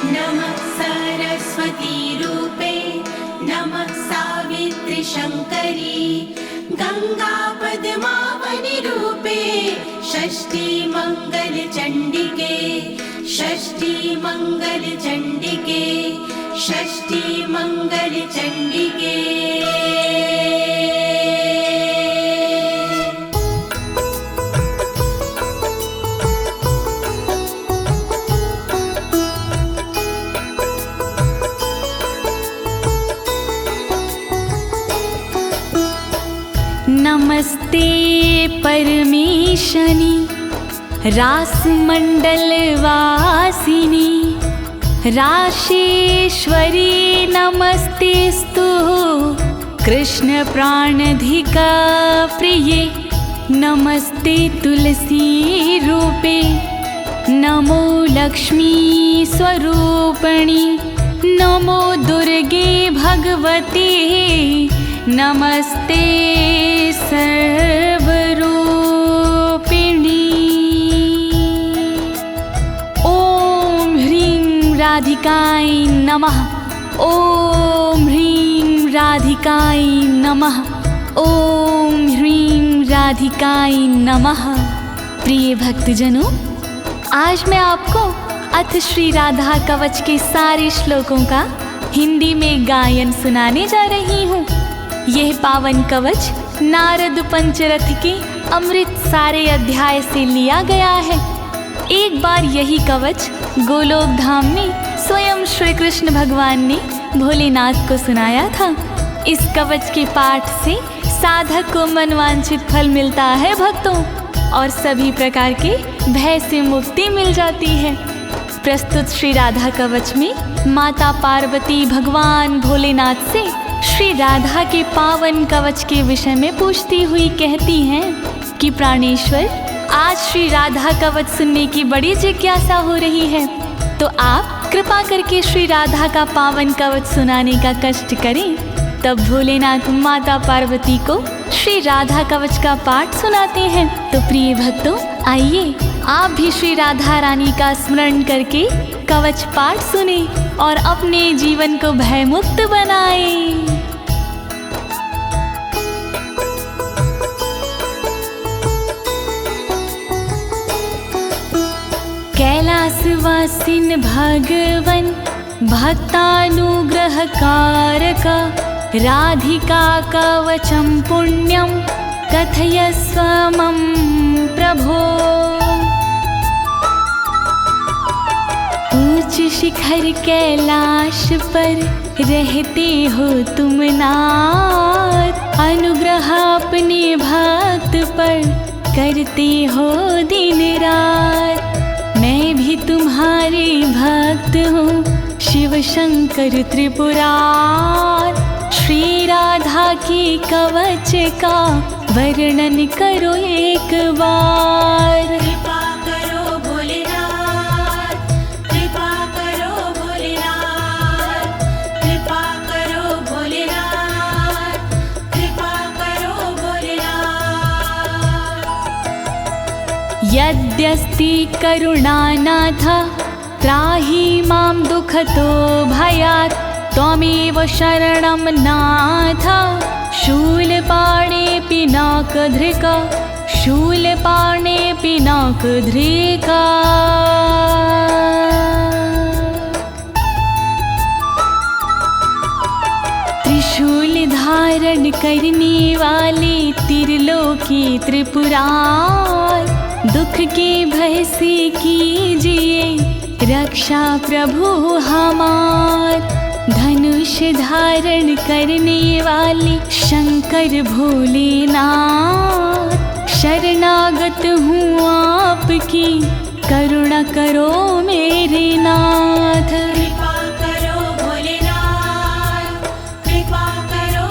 नमः सरस्वती रूपे नमः सावित्री शङ्करी गंगा पद्मावनी रूपे षष्ठी मंगल चंडिके षष्ठी मंगल चंडिके षष्ठी मंगल चंडिके। नमस्ते परमेशनी रासमंडल वासिनी राशेश्वरी नमस्तेस्तु कृष्ण प्राणधिका प्रिये नमस्ते तुलसी रूपे नमो लक्ष्मी स्वरूपिणी नमो दुर्गे भगवती नमस्ते सर्वरूपिणी। ओम ह्रीं राधिकाय नमः ओम ह्रीं राधिकाय नमः ओम ह्रीं राधिकाय नमः। प्रिय भक्तजनों, आज मैं आपको अथ श्री राधा कवच के सारे श्लोकों का हिंदी में गायन सुनाने जा रही हूँ। यह पावन कवच नारद पंचरथ के अमृत सारे अध्याय से लिया गया है। एक बार यही कवच गोलोक धाम में स्वयं श्री कृष्ण भगवान ने भोलेनाथ को सुनाया था। इस कवच के पाठ से साधक को मनवांछित फल मिलता है भक्तों, और सभी प्रकार के भय से मुक्ति मिल जाती है। प्रस्तुत श्री राधा कवच में माता पार्वती भगवान भोलेनाथ से श्री राधा के पावन कवच के विषय में पूछती हुई कहती हैं कि प्राणेश्वर, आज श्री राधा कवच सुनने की बड़ी जिज्ञासा हो रही है, तो आप कृपा करके श्री राधा का पावन कवच सुनाने का कष्ट करें। तब भोलेनाथ माता पार्वती को श्री राधा कवच का पाठ सुनाते हैं। तो प्रिय भक्तों, आइए आप भी श्री राधा रानी का स्मरण करके कवच पाठ सुने और अपने जीवन को भयमुक्त बनाएं। कैलासवासिन भगवन भक्तानुग्रहकारक राधिका कवचम पुण्यम कथयस्व मम प्रभो। ऊंच शिखर कैलाश पर रहते हो तुम नाथ, अनुग्रह अपने भक्त पर करते हो दिन रात। मैं भी तुम्हारे भक्त हूँ शिव शंकर त्रिपुरार, श्री राधा के कवच का वर्णन करो एक बार। कृपा करो भोलेनाथ, कृपा करो भोलेनाथ, कृपा करो भोलेनाथ, कृपा करो भोलेनाथ। यद्यस्ति करुणानाथ त्राहि मां दुःखतो भयात्, त्वमेव शरणं नाथ शूलपाणे पिनाकधृका शूलपाणे पिनाकधृका। त्रिशूल धारण करने वाले त्रिलोकी त्रिपुरार, दुख के भय से कीजिए रक्षा प्रभु हमार। धनुष धारण करने वाले शंकर भोलेनाथ, शरणागत हूँ आपकी करुणा करो मेरे नाथ। कृपा करो भोलेनाथ, कृपा करो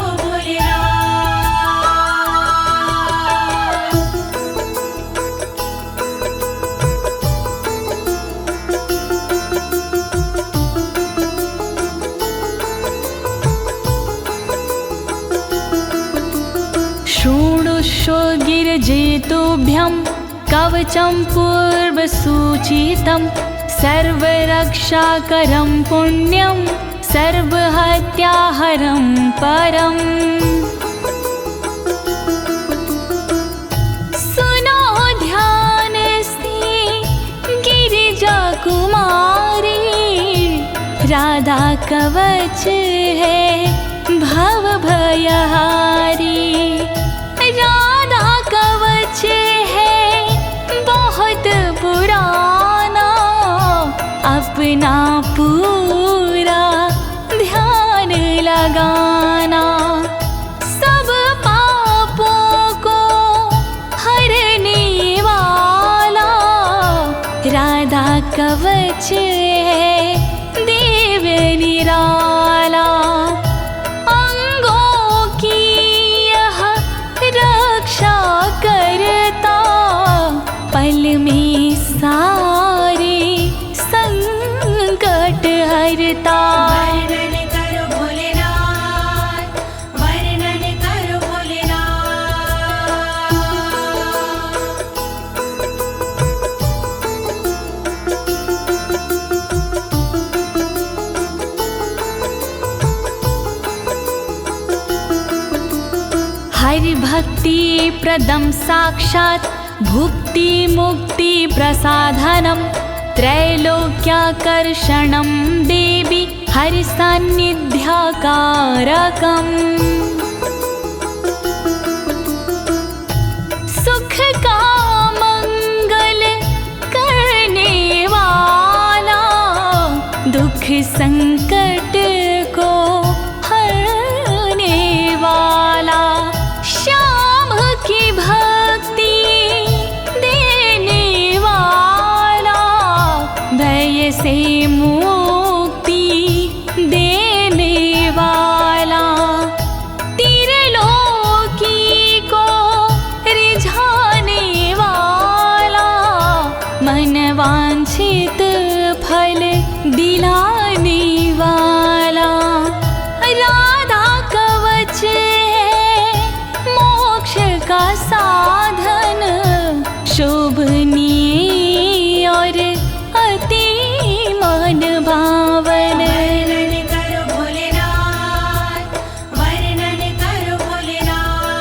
शृणुष्व गिरिजेतोभ्यं कवचं पूर्वसूचितं सर्वरक्षाकरं पुण्यं सर्वहत्याहरं परम्। सुनो ध्यान से गिरिजा कुमारी, राधा कवच है भव भयहारी। राधा कवच है बहुत पुराना, अपना पूरा ध्यान लगाना। सब पापों को हरने वाला राधा कवच है देव निराला। अंगों की यह रक्षा करता, पल में सारे संकट हरता। वर्णन करो भोलेनाथ, वर्णन करो भोलेनाथ। हरि भक्ति प्रदम साक्षात् भुक्ति मुक्ति प्रसाधनं त्रैलोक्याकर्षणं देवी हरि सान्निध्याकारकम्। सुख का मंगल करने वाला, दुख संकट को हरने वाला। श्याम की भक्ति देने वाला, भय से मुक्ति देने वाला। त्रिलोकी को रिझाने वाला, मन वांछित फल दिलाने वाला। राधा कवच है मोक्ष का साधन, शोभनीय और अति मन भावन। वर्णन करो भोलेनाथ, वर्णन करो भोलेनाथ।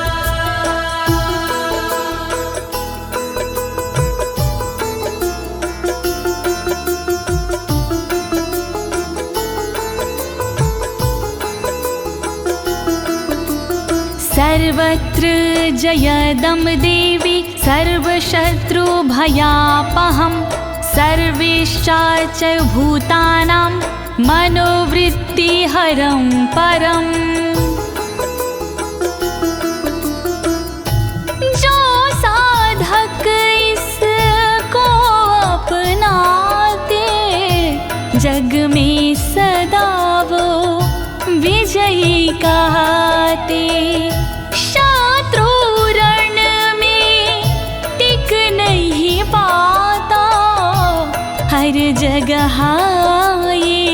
सर्वत्र जयदं देवी सर्वशत्रुभयापहं, सर्वेश्चाच भूतानां मनोवृत्तिहरं परम्। जो साधक इसको अपनाते, जग में सदा वो विजयी कहते। शत्रु रण में टिक नहीं पाता, हर जगह ये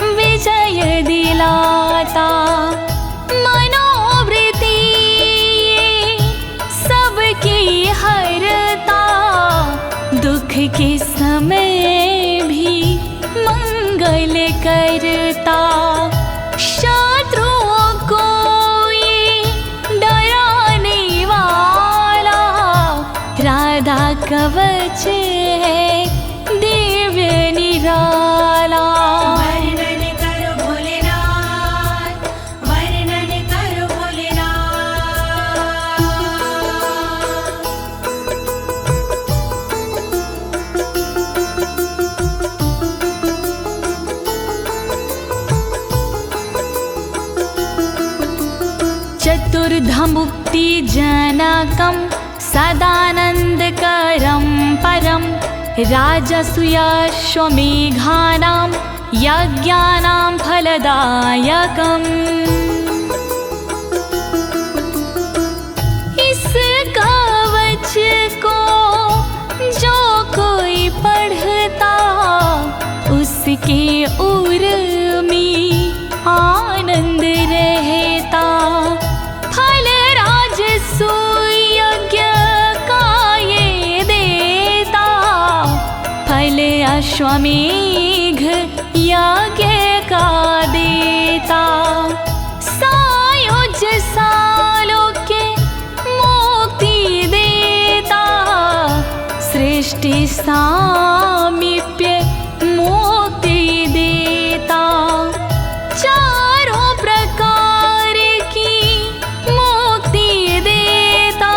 विजय दिलाता। मनोवृत्ति सबकी हरता, दुख के समय भी मंगल करता। शत्रुओं को ये डराने वाला, राधा कवच है देव निराला। वर्णन करो भोलेनाथ, वर्णन करो भोलेनाथ। चतुर्धा मुक्ति जनकं सदानन्दकरं परं, राजसूयाश्वमेघानां यज्ञानां फलदायकम्। इस कवच को जो कोई पढ़ता, उसके उर में आनंद रहता। फल राजसूय यज्ञ का ये फल अश्वमेघ यज्ञ का देता, सायुज सालोक्य मुक्ति देता, सृष्टि सामीप्य मुक्ति देता, चारों प्रकार की मुक्ति देता,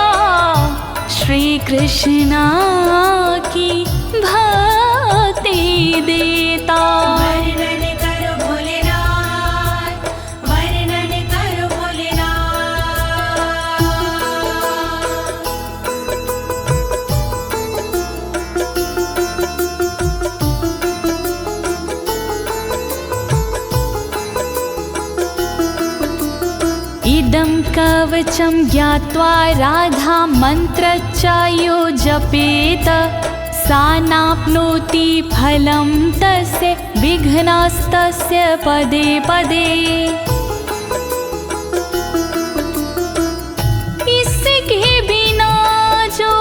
श्री कृष्ण की भक्ति देता। वर्णन करो भोलेनाथ, वर्णन करो भोलेनाथ। इदं कवचं ज्ञात्वा राधा मन्त्रच्चायो जपेत, सा नाप्नोति फलं तस्य विघ्नास्तस्य पदे पदे। इसके बिना जो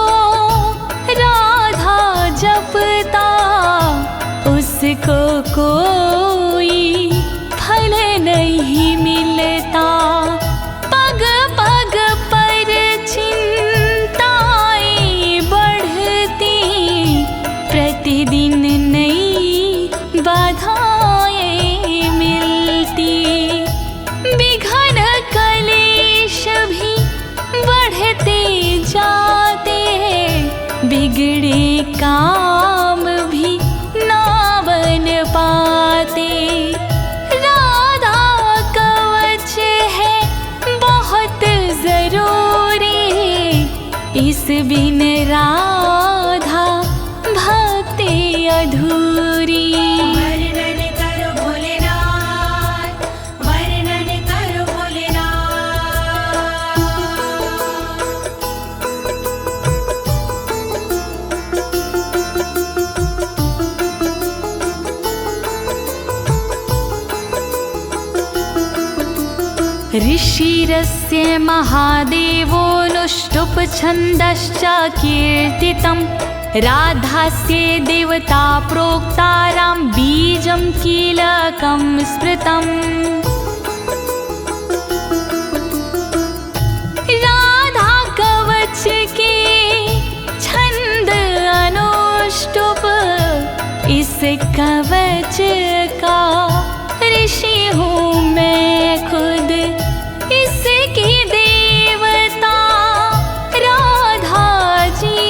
राधा जपता, उसको कोई फल नहीं मिलता। पग पग पर चिंताएं बढ़ती, प्रतिदिन नई बाधाएं मिलती, विघ्न कलेश भी बढ़ते जाते, बिगड़े काम भी ना बन पाते। राधा कवच है बहुत जरूरी, इस बिन राधा भक्ति अधूरी। वर्णन करो भोलेनाथ, वर्णन करो भोलेनाथ। ऋषिरस्य महादेवोऽनुष्टुप् छन्दश्च कीर्तितम्, राधास्य देवता प्रोक्तारां बीजं कीलकं स्मृतम्। राधा कवच के छंद अनुष्टुप, इस कवच का ऋषि हूँ मैं खुद, इसकी देवता राधा जी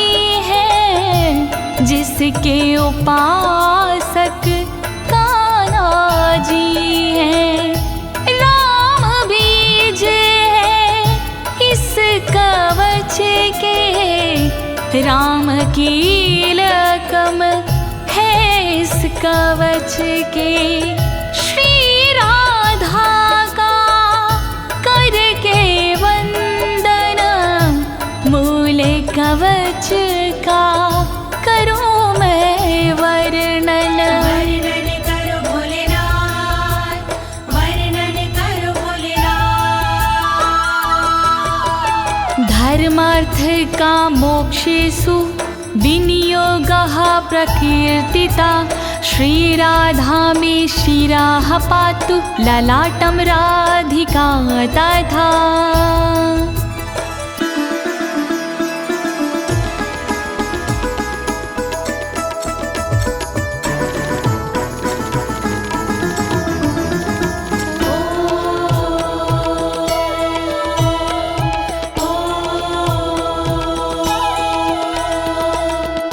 है, जिसके उपासक कान्हा जी हैं। राम बीज है इस कवच के, राम कीलकम है इस कवच के। श्री राधा का करके वंदन, मूल कवच का करूं मैं वर्णन। वर्णन करो भोलेनाथ, वर्णन करो भोलेनाथ। धर्मार्थ का मोक्षेषु विनियोगः प्रकीर्तिता, श्रीराधा मे शिरः पातु ललाटं राधिका तथा।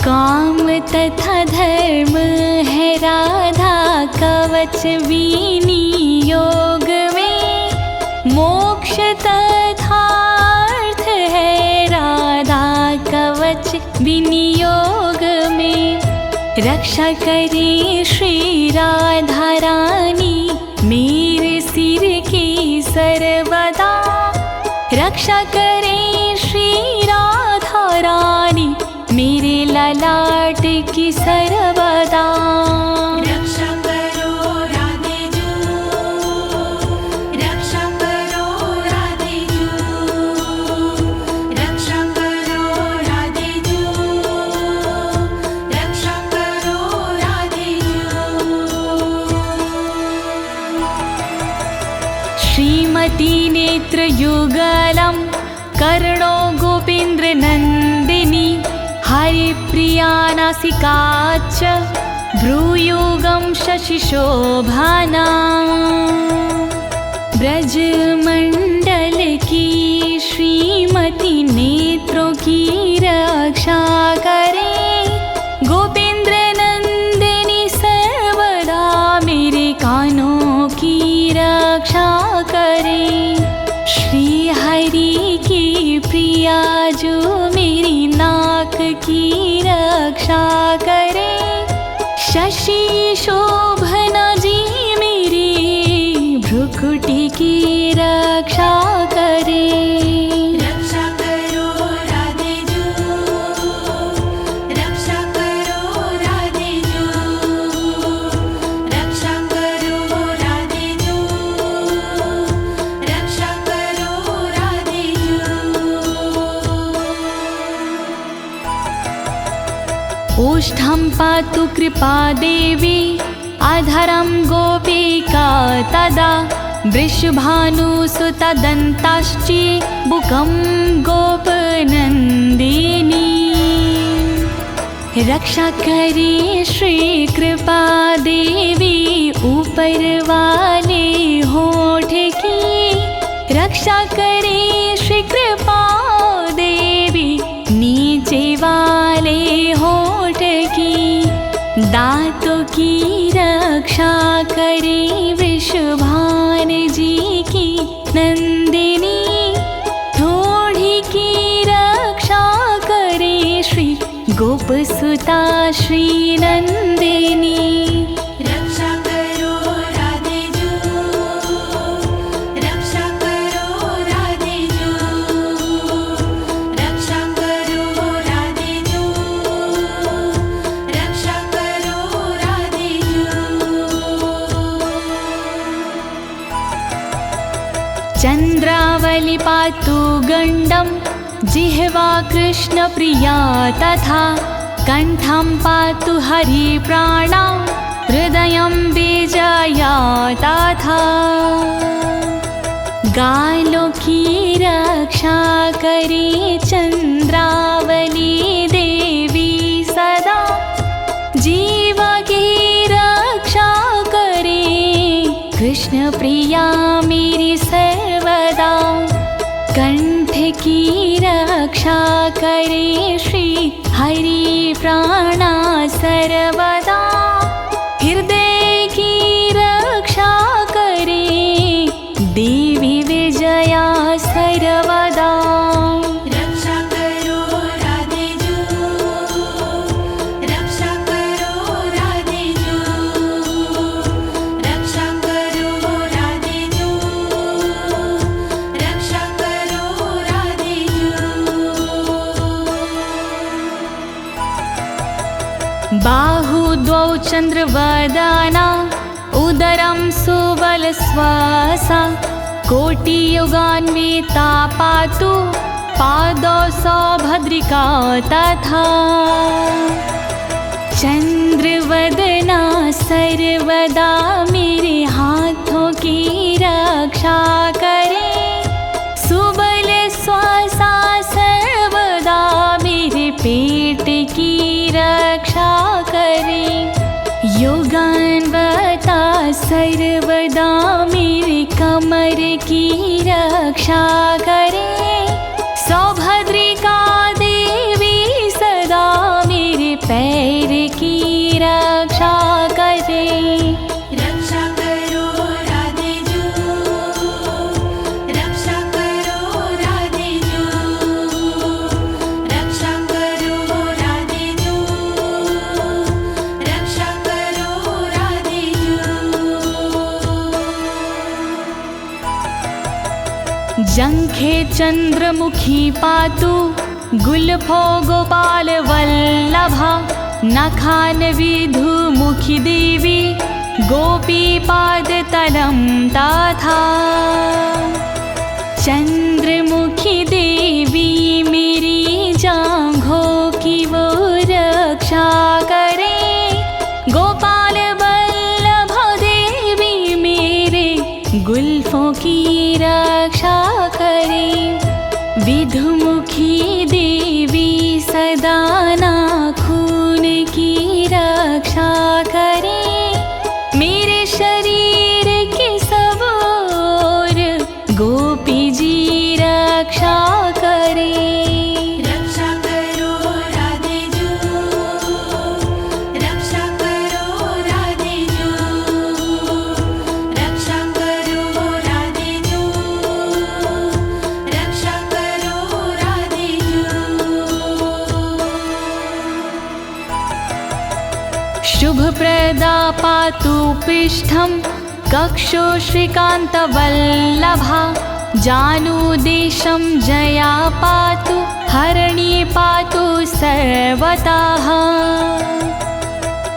काम तथा धर्म है राधा कवच विनियोग में, मोक्ष तथा अर्थ है राधा कवच विनियोग में। रक्षा करे श्री राधा रानी मेरे सिर की सर्वदा, रक्षा करे श्री राधा रानी मेरे ललाट की सर्वदा। रक्षा करो राधे जू, रक्षा करो राधे जू, रक्षा करो राधे जू, रक्षा करो कोटिनेत्रयुगलं कर्णो गोपेन्द्रनन्दिनी हरिप्रिया नासिका च भ्रूयुगं शशिशोभना ब्रजमंडल की श्रीमती नेत्रों की रक्षा करे गोपेंद्र नंदिनी सर्वदा मेरे कानों की रक्षा करे श्री हरि की प्रिया जो मेरी नाक की रक्षा करे शशि शोभना जी मेरी भ्रुकुटी की रक्षा करे रक्षा करो राधे जू रक्षा करो राधे जू रक्षा करो राधे जू रक्षा करो राधे जू ओष्ठं पातु कृपा देवी अधरं गोपिका तदा वृषभानुसुतदन्ताश्ची बुकं गोपनन्दिनी रक्षा करे श्री कृपा देवी ऊपर वाले होठ की रक्षा करे श्री कृपा देवी नीचे वाले होठ की दांतों की रक्षा करे वृषभान जी की नंदिनी थोड़ी की रक्षा करे श्री गोपसुता श्री नंदिनी रक्षा करो राधे जू रक्षा करो राधे जू रक्षा करो राधे जू रक्षा करो राधे जू चंद्रावली पातु गंडम जिह्वा कृष्ण प्रिया तथा कंठं पातु हरि प्राणा हृदयं विजया तथा गालों की रक्षा करे चंद्रावली देवी सदा जीवा की रक्षा करे कृष्ण प्रिया मेरी सर्वदा कंठ की रक्षा करे श्री हरि प्राणा सर्वदा हृदय की रक्षा करे देवी विजया सर्वदा रक्षा करो राधे जू रक्षा करो राधे जू रक्षा करो राधे जू रक्षा करो राधे जू बाहु द्वौ चंद्रवदना उदरं सुबलश्वासा कोटियुगान्विता पातु पादौ सौभद्रिका तथा चंद्रवदना सर्वदा मेरे हाथों की रक्षा करे सुबल श्वासा सर्वदा मेरे पेट की रक्षा करे योगान्वता सर्वदा मेरे कमर की रक्षा करे सौभद्रिका देवी सदा मेरे पैर की रक्षा करे रक्षा करो राधे जू रक्षा करो राधे जू रक्षा करो राधे जू रक्षा करो राधे जू जंघे चंद्रमुखी पातु गुल्फो गोपाल वल्लभा नखान विधुमुखी देवी गोपी पाद तलम तथा चंद्रमुखी देवी मेरी जांघों की वो रक्षा करे गोपाल वल्लभ देवी मेरे गुल्फों की रक्षा करे। विधुमुखी देवी सदा नाखून की रक्षा करे। मेरे शरीर की सब ओर गोपी जी रक्षा करे। रक्षा करो राधे जू, रक्षा करो राधे जू, रक्षा करो राधे जू, रक्षा करो राधे जू। शुभप्रदा पातु पृष्ठं कक्षो श्रीकान्तवल्लभा। जानुदेशं जया पातु हरिणी पातु सर्वतः।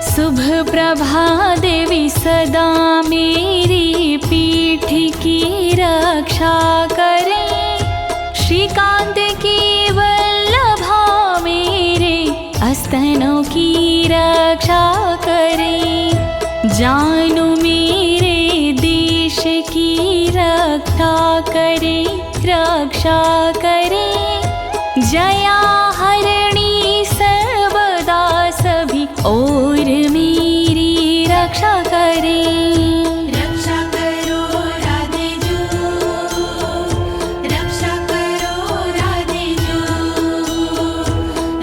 शुभप्रभा देवी सदा मेरी पीठ की रक्षा करे। श्रीकांत की वल्लभा मेरे स्तनों की रक्षा करे। जानू मेरे देश की रक्षा करे, रक्षा करे। जया हरिणी सर्वदा सभी और मेरी रक्षा करे। रक्षा करो राधे जू, रक्षा करो राधे जू,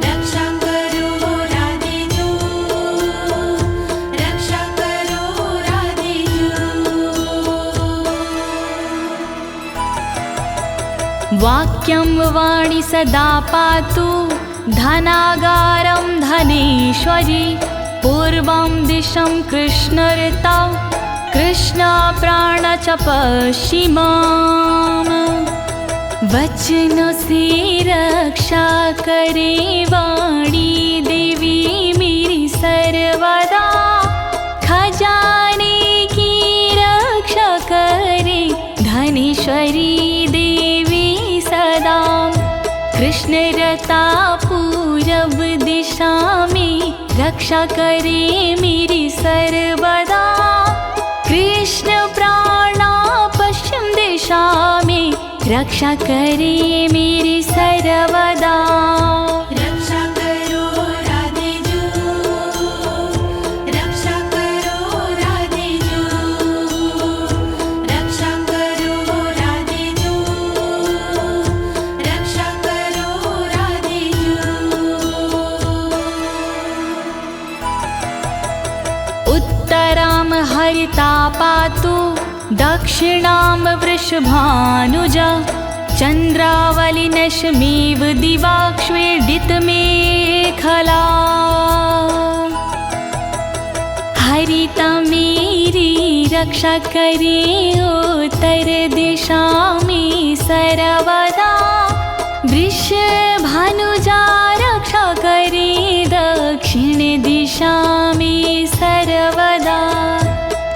रक्षा करो राधे जू, रक्षा करो राधे जू। वाक्यं वाणी सदा पातु धनागारं धनेश्वरी। पूर्वं दिशं कृष्णऋता कृष्णप्राण च पश्चिमाम्। वचन से रक्षा करे वाणी देवी मेरी सर्वदा। खजाने की रक्षा करे धनेश्वरी देवी सदा। कृष्णरता पूरब दिशा में रक्षा करे मेरी सर्वदा। कृष्ण प्राणा पश्चिम दिशा में रक्षा करे मेरी सर्वदा। रक्षा करो राधे जू, रक्षा करो राधे जू, रक्षा करो राधे जू, रक्षा करो राधे जू। उत्तरां हरिता पातु दक्षिणां वृषभानुजा। चन्द्रावलिनशमेव दिवाक्ष्वेडितमेखला। हरिता मेरी रक्षा करे उत्तर दिशा में सर्वदा। वृषभानुजा रक्षा करे दक्षिण दिशा में सर्वदा।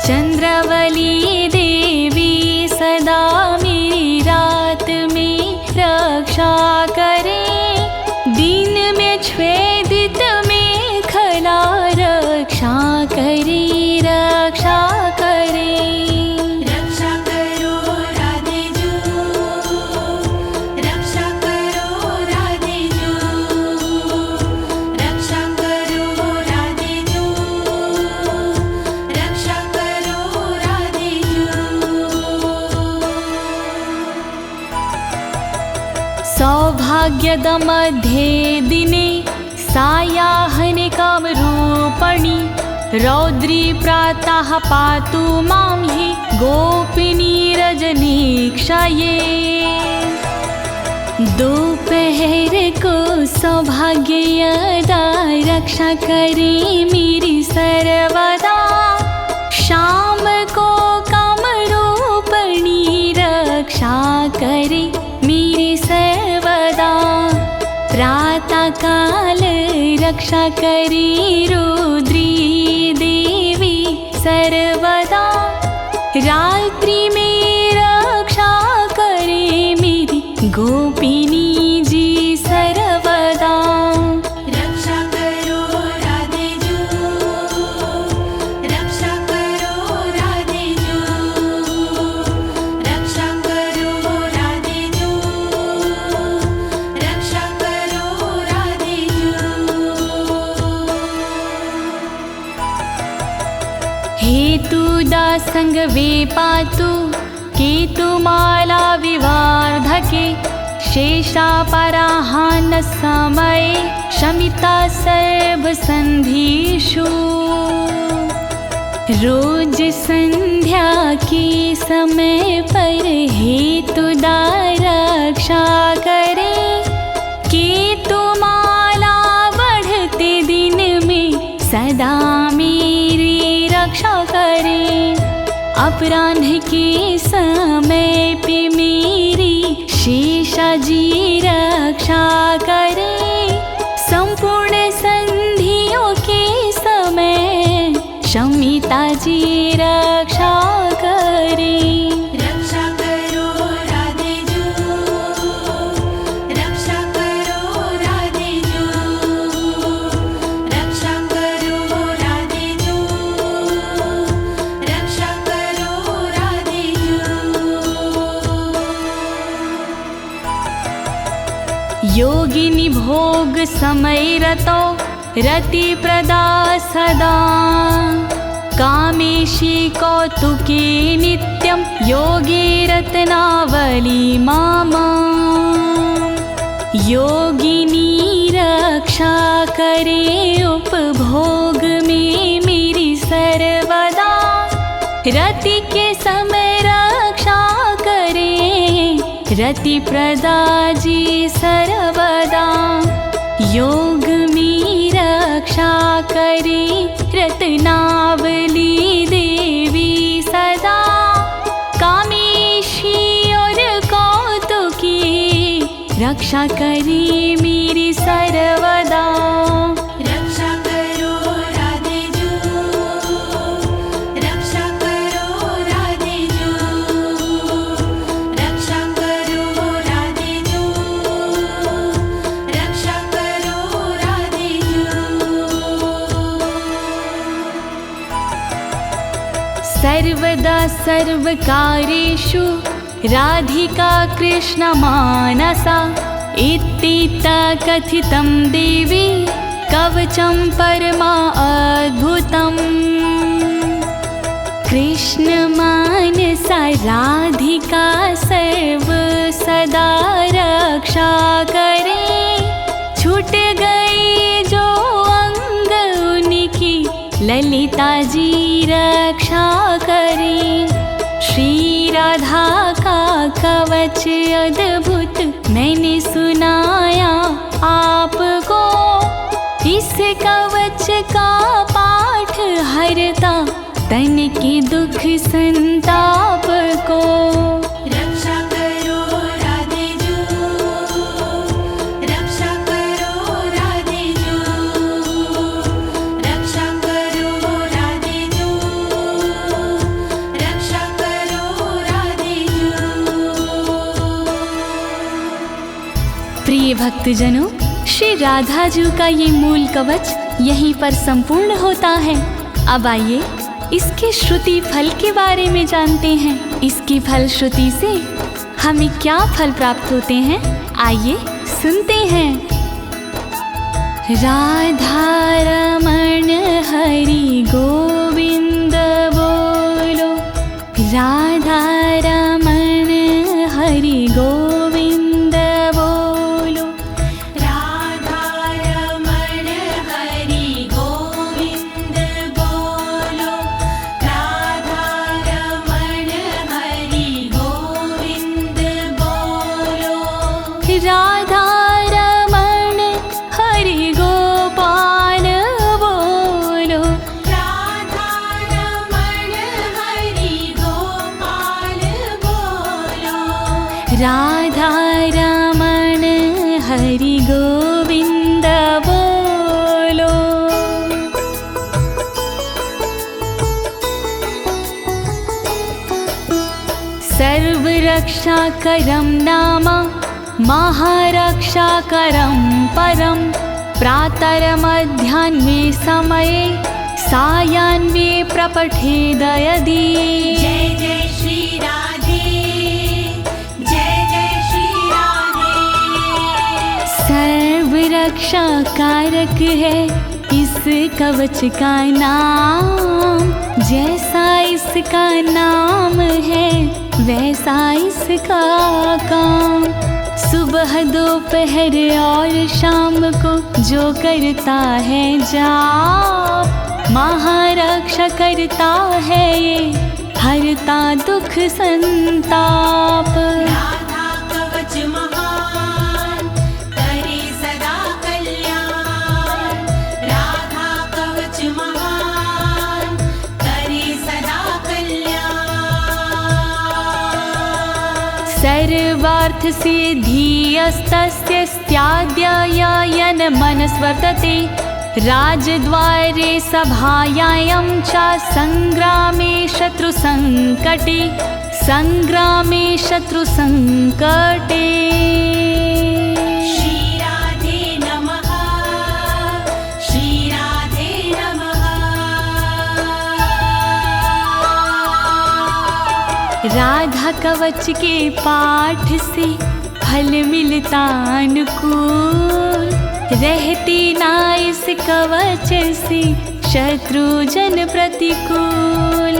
चंद्रावली देवी सदा मेरी रात में रक्षा करे। दिन में छेदित में खला रक्षा करे, रक्षा करे। रक्षा करो राधे जू, रक्षा करो राधे जू, रक्षा करो राधे जू, रक्षा करो राधे जू। सौभाग्यद मध्ये दिने सायाह्निकं रूपणि। रौद्री प्रातः पातु मां हि गोपिनी रजनीक्षये। दोपहर को सौभाग्यदा रक्षा करे मेरी सर्वदा। शाम को कामरूपिणी रक्षा करे मेरी सर्वदा। प्रातः काल रक्षा करे रुद्री देवी सर्वदा। रात्रि में रक्षा करे मेरी गोपिनी जी सर्वदा। रक्षा करो राधे जू, रक्षा करो राधे जू, रक्षा करो हेतुदा संग वे पातु केतुमाला विवार्धके शेषापराहान समये शमिता सर्वसन्धिषु। रोज संध्या के समय पर हेतुदा रक्षा करे, केतुमाला बढ़ते दिन में सदा मेरी रक्षा करे। अपराह्न के समय पे मेरी शेषाजी रक्षा करे, संपूर्ण संधियों के समय शमिता जी रक्षा करे। रक्षा करो राधे जू, रक्षा करो राधे जू, रक्षा करो राधे जू, रक्षा करो राधे जू। योगिनी भोग समय रतो रति प्रदा सदा, कामेशी कौतुके नित्यं योगी रत्नावली मामा। योगिनी रक्षा करे उपभोग में मेरी सर्वदा, रति के समय रक्षा करे रति प्रदा जी सर्वदा। योग में रक्षा करे रत्नावली देवी सदा, कामेशी और कौतुकी रक्षा करे मेरी सर्वदा। रक्षा करो राधे जू, रक्षा करो राधे जू, रक्षा करो राधे जू, रक्षा करो राधे जू। सर्वदा सर्वकार्येषु राधिका कृष्ण मानसा, इत्थिता कथितं देवी कवचं परमा अद्भुतम्। कृष्ण मानसा राधिका सर्व सदा रक्षा करे, छूट गई जो अंग उनकी ललिता जी रक्षा करे। श्री राधा का कवच अद्भुत मैंने सुनाया आपको, इस कवच का पाठ हरता तन के दुख संताप को। रक्षा करो राधे जू, रक्षा करो राधे जू, रक्षा करो राधे जू, रक्षा करो राधे जू। प्रिय भक्तजनों, श्री राधा जी का ये मूल कवच यहीं पर संपूर्ण होता है। अब आइए इसके श्रुति फल के बारे में जानते हैं। इसकी फल श्रुति से हमें क्या फल प्राप्त होते हैं, आइए सुनते हैं। राधा रमण हरि गोविंद बोलो, राधा रमण हरि गोविंद बोलो, राधा रमण हरि गोविंद बोलो, राधा रमण हरि गोविंद बोलो, राधा रमण हरि गोपाल बोलो, राधा रमण हरि गोपाल बोलो, राधा रमण हरि गोविंद बोलो। सर्वरक्षाकरं नाम महारक्षाकरं परं, प्रातरमध्याह्ने समये सायाह्ने प्रपठेद यदि। जय जय श्री राधे, जय जय श्री राधे। सर्वरक्षा कारक है इस कवच का नाम, जैसा इसका नाम है वैसा इसका काम। सुबह दोपहर और शाम को जो करता है जाप, महारक्षा करता है ये, हरता दुख संताप। राधा कवच महान करे सदा कल्याण, राधा कवच महान करे सदा कल्याण। सर्वार्थ सिद्धिस्तस्य स्त्याद्ययन मनस्वर्तते, राजद्वारे सभायां च संग्रामे शत्रुसंकटे, संग्रामे शत्रुसंकटे। श्री राधे नमः, श्री राधे नमः। राधा कवच के पाठ से फल मिलता अनुकूल, रहती ना इस कवच से शत्रु जन प्रतिकूल।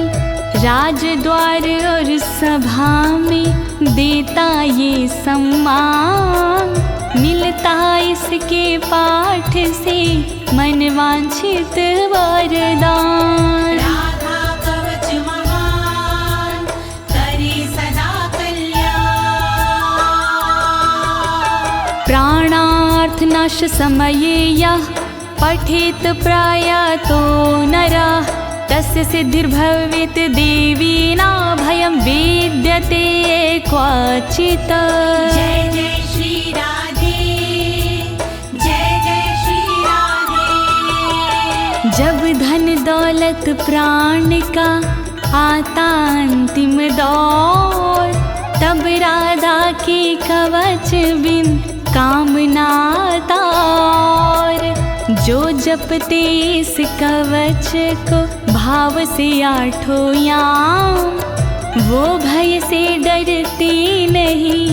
राजद्वार और सभा में देता ये सम्मान, मिलता इसके पाठ से मन वांछित वरदान। राधा कवच महान करे सदा कल्याण, प्राणार्थनाश समये यः पठेत प्रयातो नरः, तस्य सिद्धिर्भवेत् देवीना भयं विद्यते क्वचित्। जय जय श्री राधे, जय जय श्री राधे। जब धन दौलत प्राण का आता अंतिम दौर, तब राधा के कवच बिन कामना तार। जो जपते इस कवच को भाव से आठों याम, वो भय से डरते नहीं,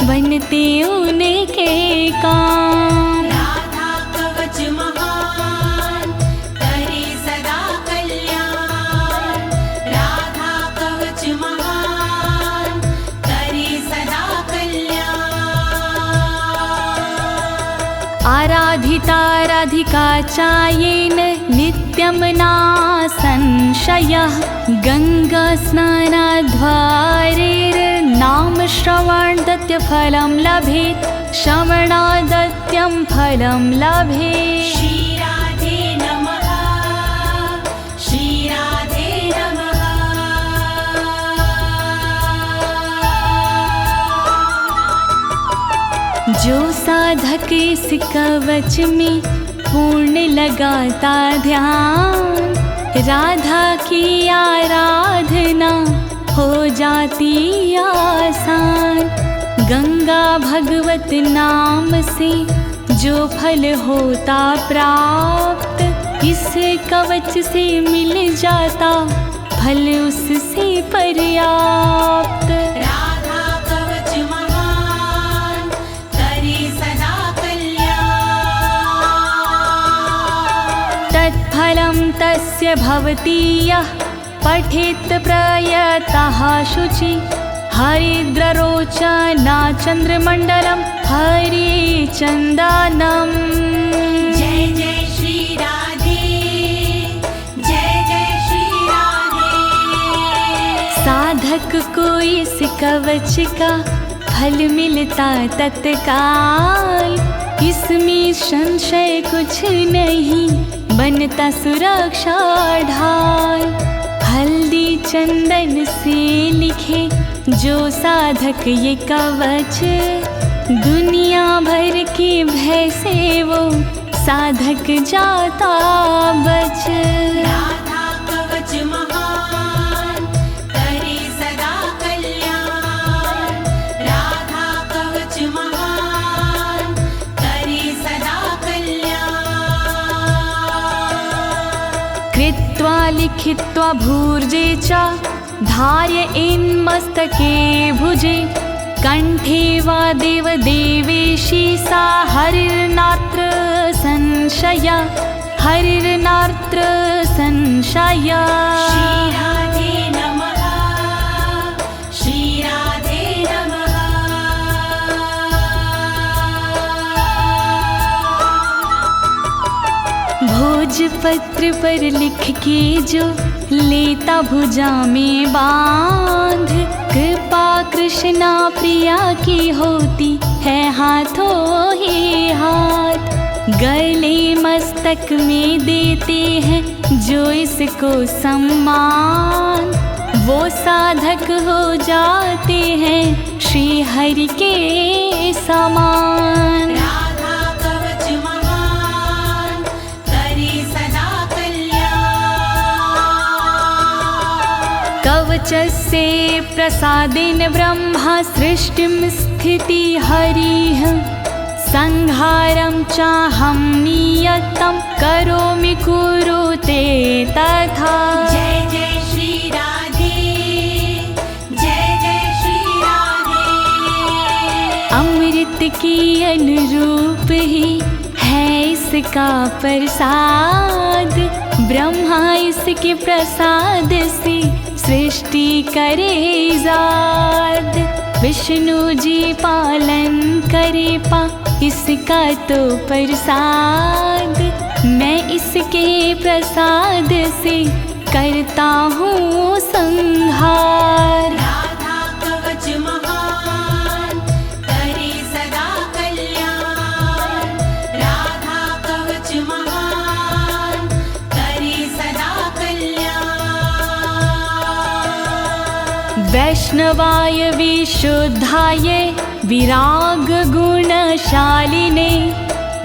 बनते उनके काम। राधा कवच महान करे सदा कल्याण, राधा कवच महान करे सदा कल्याण। आराधिता राधिका चायेन नित्यं ना संशयः, गंगा स्नानाद्वारेर्नाम श्रवणादत्य फलं लभेत्, श्रवणादत्यं फलं लभेत्। श्री राधे नमः, श्री राधे नमः। जो साधक इस कवच में पूर्ण लगाता ध्यान, राधा की आराधना हो जाती आसान। गंगा भगवत नाम से जो फल होता प्राप्त, इस कवच से मिल जाता फल उससे पर्याप्त। राधा कवच महान करे सदा कल्याण, तत्फलं तस्य भवति यः पठेत् प्रयतः शुचि, हरिद्ररोचना चन्द्रमण्डलं हरिचन्दनम्। जय जय श्री राधे, जय जय श्री राधे। साधक को इस कवच का फल मिलता तत्काल, इसमें संशय कुछ नहीं, बनता सुरक्षा ढाल। हल्दी चंदन से लिखे जो साधक ये कवच, दुनिया भर के भय से वो साधक जाता बच। राधा कवच महान करे सदा कल्याण, राधा कवच महान करे सदा कल्याण। कृत्वा लिखित्वा भूर्जे च धारयेन्मस्तके भुजे, कंठे वा देवदेवेशी सा हरिर्नात्र संशय, हरिर्नात्र संशय। श्री राजपत्र पर लिख के जो लेता भुजा में बांध, कृपा कृष्णा प्रिया की होती है हाथों ही हाथ। गले मस्तक में देते हैं जो इसको सम्मान, वो साधक हो जाते हैं श्री हरि के समान। राधा कवच महान करे सदा कल्याण। कवचस्य प्रसादेन ब्रह्मा सृष्टिं स्थिति हरिः, संहारं चाहं नियतं करोमि कुरुते तथा। जय जय श्री राधे, जय जय श्री राधे। अमृत के अनुरूप ही है इसका प्रसाद, ब्रह्मा इसके प्रसाद से सृष्टि करे जाद। विष्णु जी पालन करे पा इसका तो प्रसाद, मैं इसके प्रसाद से करता हूँ संहार। राधा कवच महान करे सदा कल्याण। राधा कवच महान करे सदा कल्याण। वैष्णवाय विशुद्धाय विराग गुणशालिने,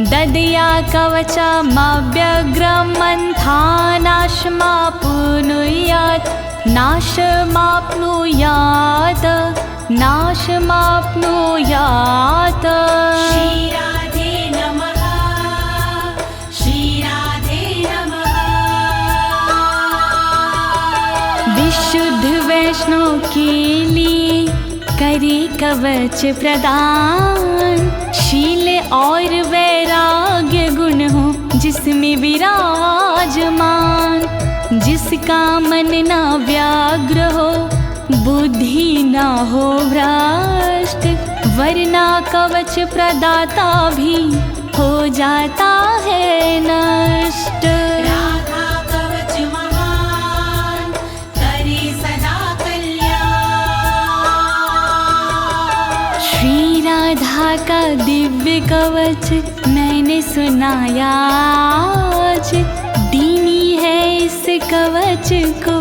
ददया कवचमव्यग्रं नाशमाप्नुयात्, नाशमाप्नुयात्, नाशमाप्नुयात्। श्री राधे नमः, श्री राधे नमः। विशुद्ध वैष्णव के लिए करे कवच प्रदान, शील और वैराग्य गुण हो जिसमें विराजमान। जिसका मन ना व्याग्र हो, बुद्धि ना हो भ्रष्ट, वरना कवच प्रदाता भी हो जाता है नष्ट। राधा कवच महान करे सदा कल्याण। श्री राधा का दिव्य कवच मैंने सुनाया आज, दीनी है इस कवच को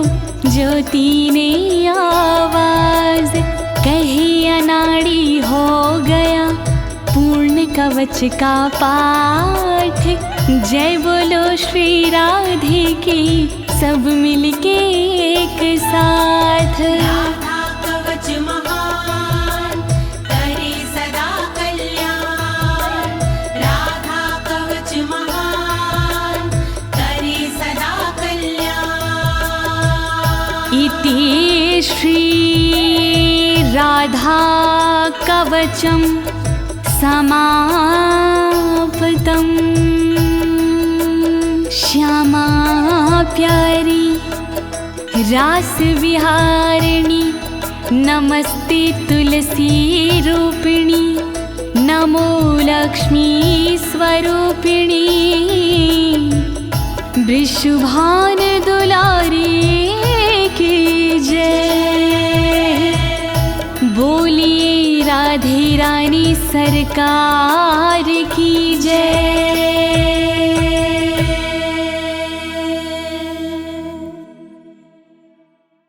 ज्योति ने आवाज। कहे अनाड़ी हो गया पूर्ण कवच का पाठ, जय बोलो श्री राधे की सब मिलके एक साथ। राधा कवच महान करे सदा कल्याण। राधा कवच महान करे सदा कल्याण। इति श्री राधा कवचम समाप्तम्। श्यामा प्यारी रास विहारिणी, नमस्ते तुलसी रूपिणी, नमो लक्ष्मी स्वरूपिणी। वृषभान दुलारी की जय, बोलिए राधे रानी सरकार की जय।